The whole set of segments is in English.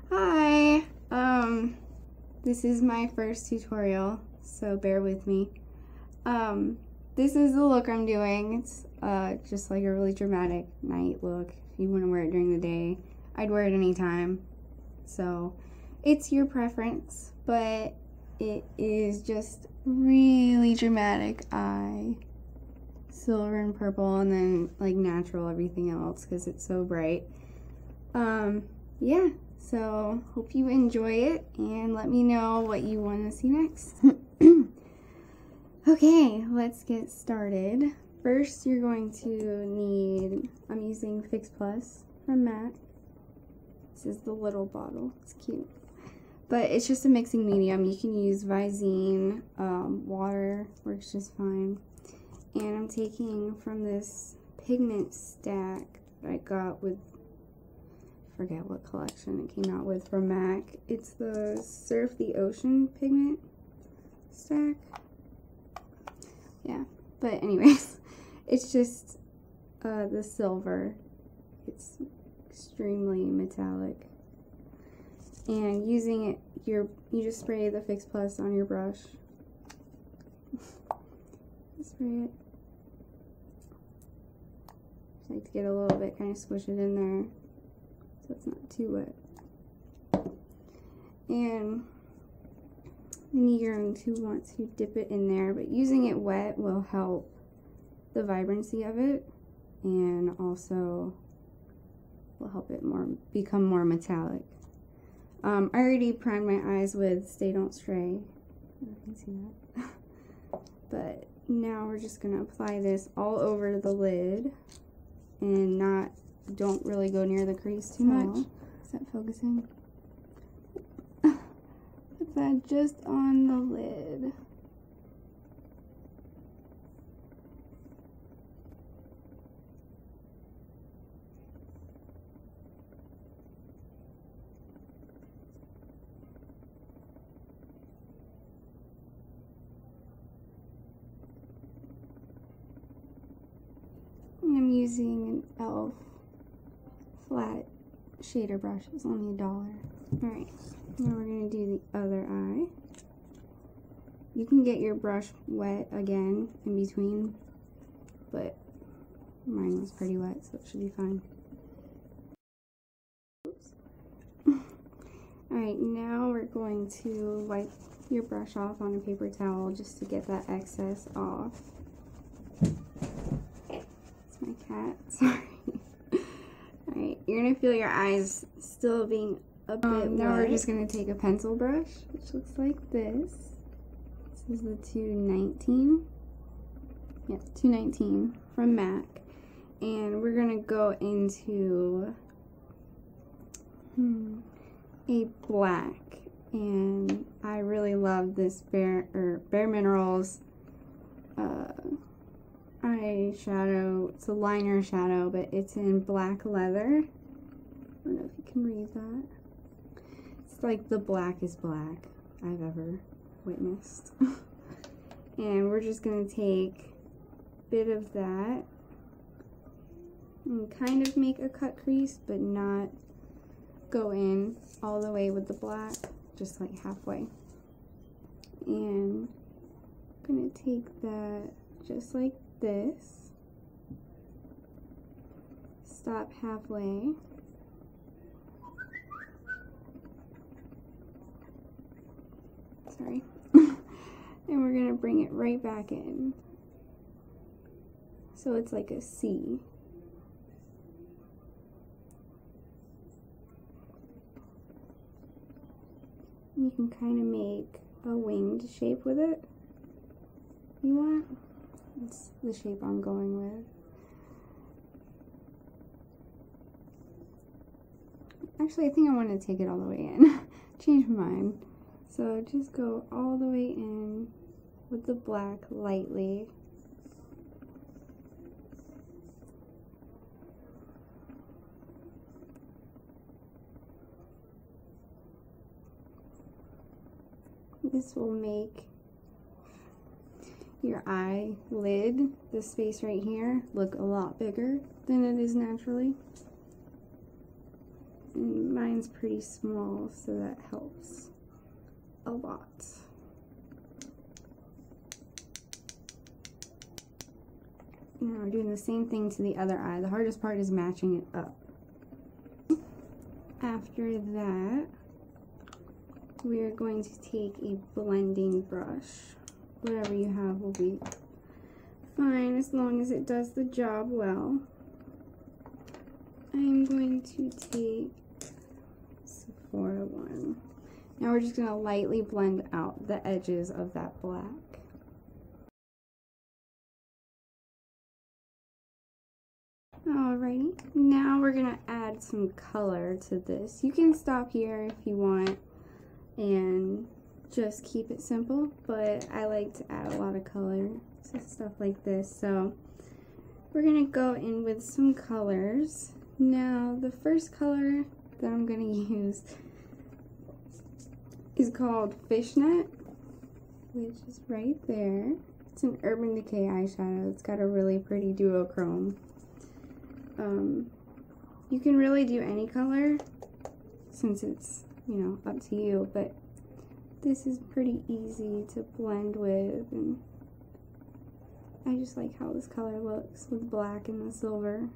Hi, this is my first tutorial, so bear with me. This is the look I'm doing. It's just like a really dramatic night look. If you want to wear it during the day, I'd wear it anytime. So it's your preference, but it is just really dramatic eye. Silver and purple, and then like natural everything else because it's so bright. Yeah, so hope you enjoy it and let me know what you want to see next. Okay, let's get started. First, you're going to need, I'm using Fix Plus from MAC. This is the little bottle. It's cute. But it's just a mixing medium. You can use Visine, water works just fine. And I'm taking from this pigment stack that I got with, I forget what collection it came out with from MAC. It's the Surf the Ocean pigment stack. Yeah, but anyways, it's just the silver. It's extremely metallic. And using it, you just spray the Fix Plus on your brush. Spray it. Just like to get a little bit, kind of squish it in there so it's not too wet. And then you're going to want to dip it in there, but using it wet will help the vibrancy of it and also will help it become more metallic. I already primed my eyes with Stay Don't Stray. You can see that. But now we're just going to apply this all over the lid and don't really go near the crease too much. Is that focusing? Put that just on the lid. I'm using an e.l.f. flat shader brush. It's only $1. Alright, now we're going to do the other eye. You can get your brush wet again in between, but mine was pretty wet, so it should be fine. Oops. Alright, now we're going to wipe your brush off on a paper towel just to get that excess off. My cat, sorry. Alright, you're gonna feel your eyes still being a bit now wet. We're just gonna take a pencil brush, which looks like this. This is the 219. Yeah, 219 from MAC. And we're gonna go into a black. And I really love this Bare Minerals eyeshadow. It's a liner shadow, but it's in black leather. I don't know if you can read that. It's like the blackest black I've ever witnessed. And we're just going to take a bit of that and kind of make a cut crease, but not go in all the way with the black, just like halfway. And I'm going to take that just like this, stop halfway, sorry, and we're going to bring it right back in, so it's like a C. You can kind of make a winged shape with it if you want. It's the shape I'm going with. Actually, I think I want to take it all the way in. Change my mind. So just go all the way in with the black lightly. This will make your eyelid, this space right here, look a lot bigger than it is naturally. and mine's pretty small, so that helps a lot. Now we're doing the same thing to the other eye. The hardest part is matching it up. After that, we are going to take a blending brush. Whatever you have will be fine as long as it does the job well. I'm going to take Sephora one. Now we're just going to lightly blend out the edges of that black. Alrighty, now we're going to add some color to this. You can stop here if you want and just keep it simple, but I like to add a lot of color to stuff like this. So we're going to go in with some colors. Now the first color that I'm going to use is called Fishnet, which is right there. It's an Urban Decay eyeshadow. It's got a really pretty duochrome. You can really do any color since it's, you know, up to you, but this is pretty easy to blend with, and I just like how this color looks with black and the silver.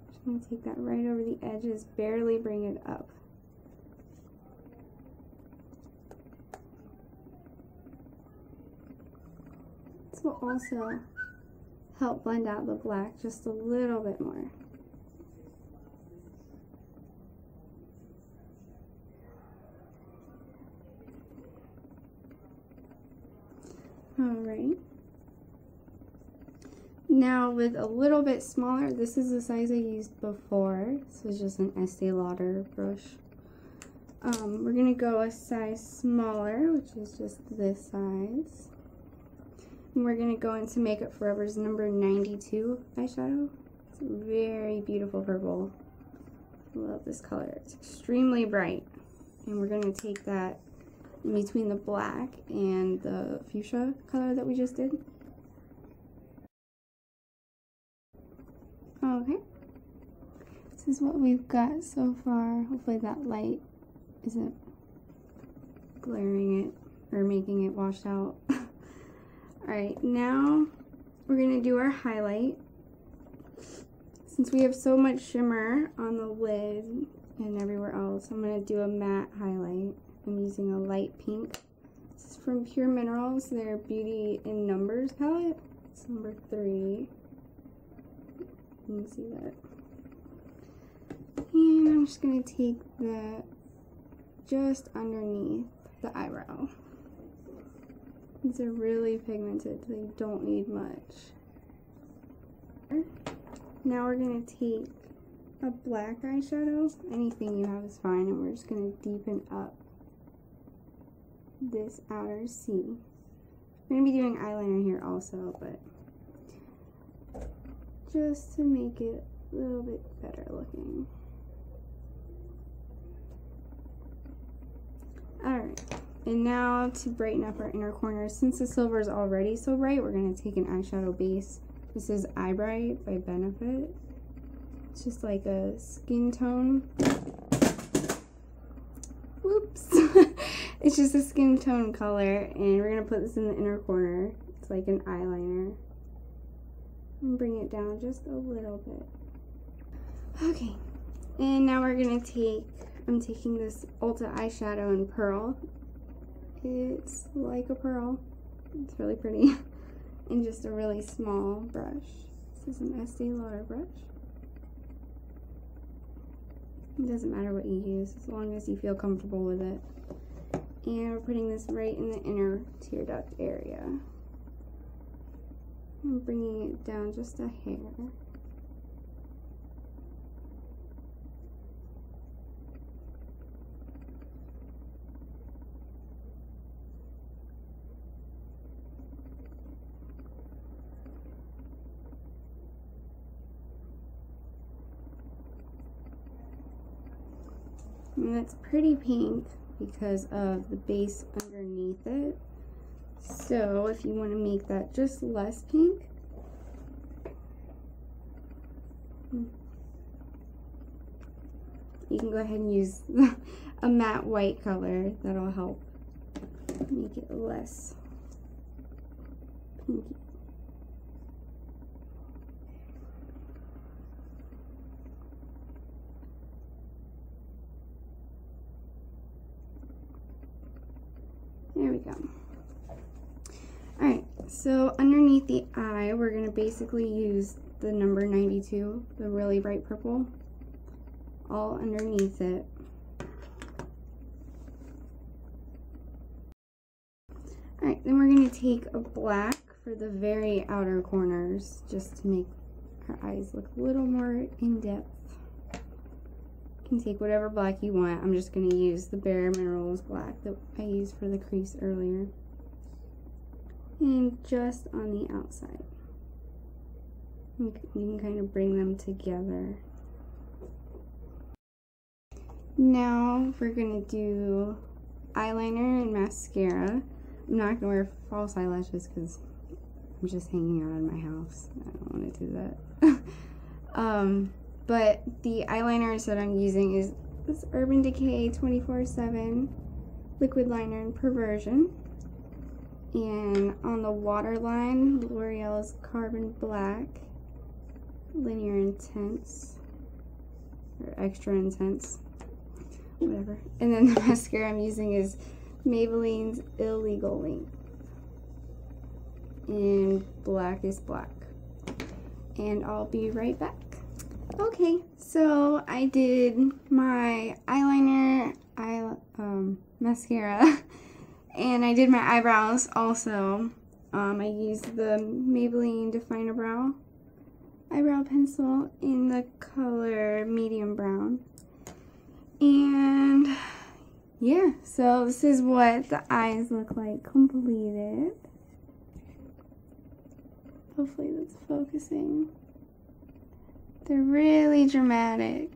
Just going to take that right over the edges, barely bring it up. This will also help blend out the black just a little bit more. Alright. Now with a little bit smaller, this is the size I used before. This was just an Estee Lauder brush. We're going to go a size smaller, which is just this size. And we're going to go into Makeup Forever's number 92 eyeshadow. It's a very beautiful purple. I love this color. It's extremely bright. And we're going to take that in between the black and the fuchsia color that we just did. Okay. This is what we've got so far. Hopefully that light isn't glaring it or making it washed out. Alright, now we're going to do our highlight. Since we have so much shimmer on the lid and everywhere else, I'm going to do a matte highlight. I'm using a light pink. This is from Pure Minerals, their Beauty in Numbers palette. It's number 3. You can see that. And I'm just going to take that just underneath the eyebrow. These are really pigmented, so they don't need much. Now we're going to take a black eyeshadow. Anything you have is fine, and we're just going to deepen up this outer C. I'm going to be doing eyeliner here also, but just to make it a little bit better looking. Alright, and now to brighten up our inner corners, since the silver is already so bright, we're going to take an eyeshadow base. This is Ivory by Benefit. It's just like a skin tone. Whoops. It's just a skin tone color, and we're going to put this in the inner corner. It's like an eyeliner. And bring it down just a little bit. Okay, and now we're going to take, I'm taking this Ulta eyeshadow in Pearl. It's like a pearl. It's really pretty. And just a really small brush. This is an Estee Lauder brush. It doesn't matter what you use as long as you feel comfortable with it. And we're putting this right in the inner tear duct area. I'm bringing it down just a hair. And that's pretty pink because of the base underneath it. So if you want to make that just less pink, you can go ahead and use a matte white color. That'll help make it less pinky. There we go. Alright, so underneath the eye, we're going to basically use the number 92, the really bright purple, all underneath it. Alright, then we're going to take a black for the very outer corners, just to make our eyes look a little more in-depth. You can take whatever black you want. I'm just going to use the Bare Minerals black that I used for the crease earlier. And just on the outside. You can kind of bring them together. Now we're going to do eyeliner and mascara. I'm not going to wear false eyelashes because I'm just hanging out in my house. I don't want to do that. But the eyeliners that I'm using is this Urban Decay 24/7 liquid liner in Perversion. And on the waterline, L'Oreal's Carbon Black Linear Intense, or Extra Intense, whatever. And then the mascara I'm using is Maybelline's Illegal Length in Blackest Black. And I'll be right back. Okay, so I did my eyeliner, mascara, and I did my eyebrows also. I used the Maybelline Define a Brow eyebrow pencil in the color medium brown. And yeah, so this is what the eyes look like completed. Hopefully that's focusing. They're really dramatic,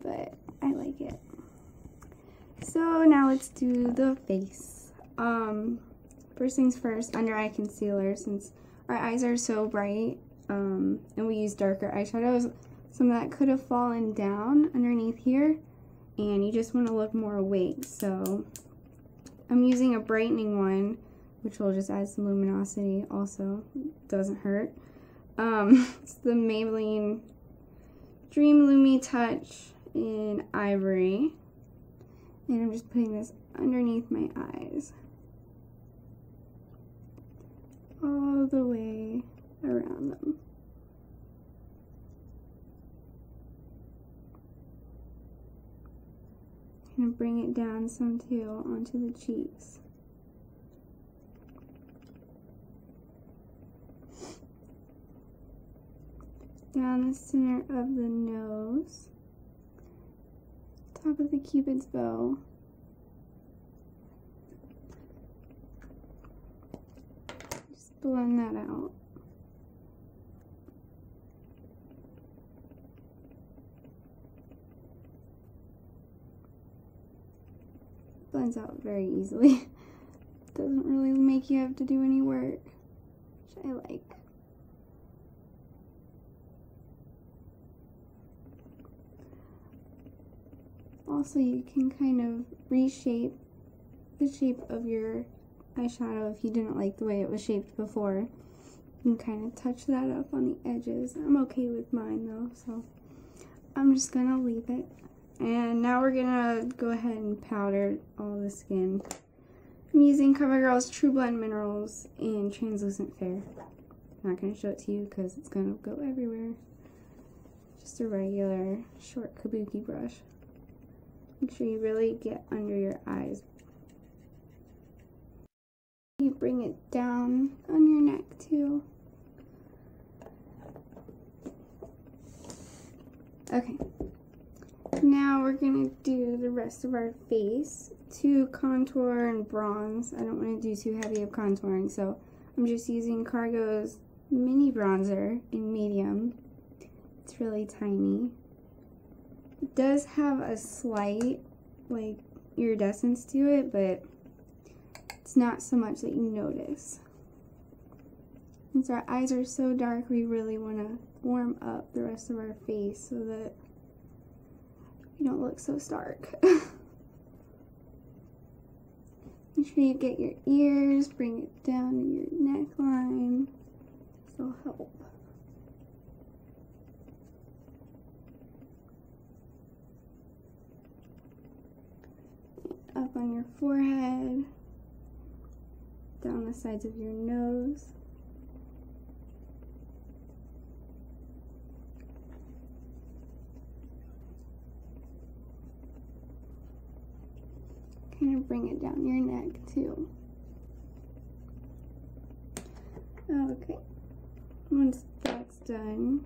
but I like it. So now let's do the face. First things first, under eye concealer. Since our eyes are so bright, and we use darker eyeshadows, some of that could have fallen down underneath here, and you just want to look more awake. So I'm using a brightening one, which will just add some luminosity also. Doesn't hurt. It's the Maybelline Dream Lumi Touch in Ivory. And I'm just putting this underneath my eyes. All the way around them. I'm going to bring it down some too onto the cheeks. Down the center of the nose, top of the Cupid's bow, just blend that out. Blends out very easily. Doesn't really make you have to do any work, which I like. Also, you can kind of reshape the shape of your eyeshadow if you didn't like the way it was shaped before. You can kind of touch that up on the edges. I'm okay with mine though, so I'm just gonna leave it. And now we're gonna go ahead and powder all the skin. I'm using Covergirl's True Blend Minerals in Translucent Fair. I'm not gonna show it to you because it's gonna go everywhere. Just a regular short kabuki brush. Make sure you really get under your eyes. You bring it down on your neck too. Okay. Now we're going to do the rest of our face to contour and bronze. I don't want to do too heavy of contouring, so I'm just using Cargo's mini bronzer in medium. It's really tiny. It does have a slight, like, iridescence to it, but it's not so much that you notice. Since our eyes are so dark, we really want to warm up the rest of our face so that you don't look so stark. Make sure you get your ears, bring it down to your neckline. This will help. Up on your forehead, down the sides of your nose. Kind of bring it down your neck too. Okay, once that's done,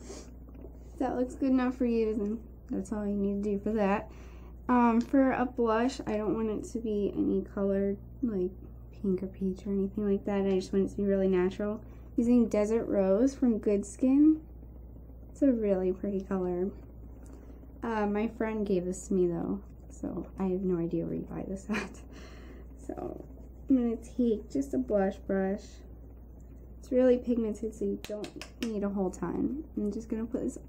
if that looks good enough for you, then that's all you need to do for that. For a blush, I don't want it to be any color like pink or peach or anything like that. I just want it to be really natural. Using Desert Rose from Good Skin. It's a really pretty color. My friend gave this to me though, so I have no idea where you buy this at. So I'm going to take just a blush brush. It's really pigmented, so you don't need a whole ton. I'm just going to put this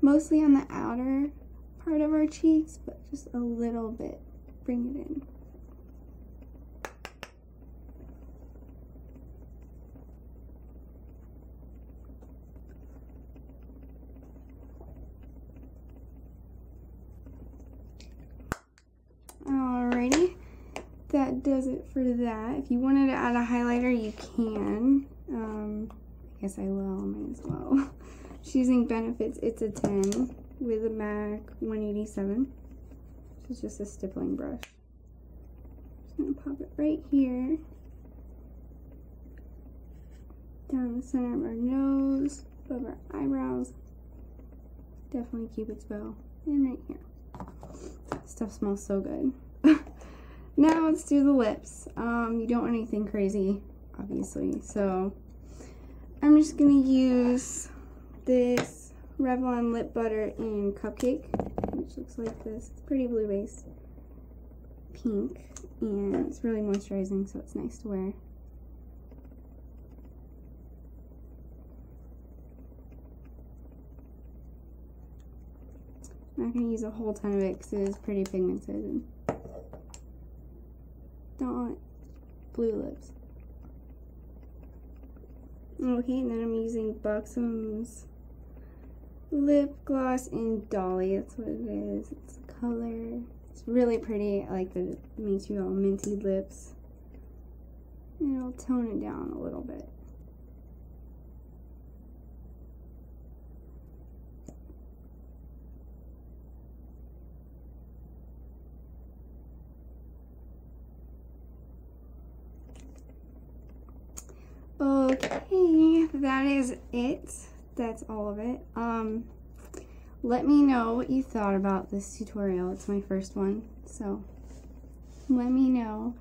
mostly on the outer part of our cheeks, but just a little bit. Bring it in. Alrighty, that does it for that. If you wanted to add a highlighter, you can. I guess I will, might as well. Just using Benefits, it's a 10 with a MAC 187, which is just a stippling brush. Just gonna pop it right here, down the center of our nose, above our eyebrows, definitely Cupid's bow, and right here. That stuff smells so good. Now let's do the lips. You don't want anything crazy, obviously, so I'm just gonna use this Revlon lip butter in Cupcake, which looks like this. It's pretty blue base, pink, and it's really moisturizing, so it's nice to wear. I'm not going to use a whole ton of it because it is pretty pigmented and don't want blue lips. Okay, and then I'm using Buxom's lip gloss in Dolly. That's what it is. It's a color. It's really pretty. I like that it makes you all minty lips. And it'll tone it down a little bit. Okay, that is it. That's all of it. Let me know what you thought about this tutorial. It's my first one, so let me know.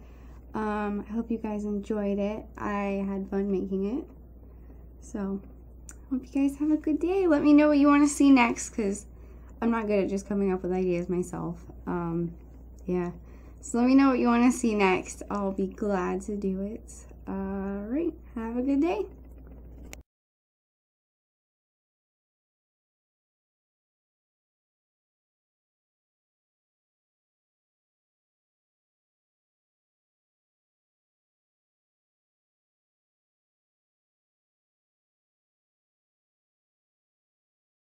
I hope you guys enjoyed it. I had fun making it. So, hope you guys have a good day. Let me know what you want to see next, because I'm not good at just coming up with ideas myself. Yeah. So let me know what you want to see next. I'll be glad to do it. Alright, have a good day.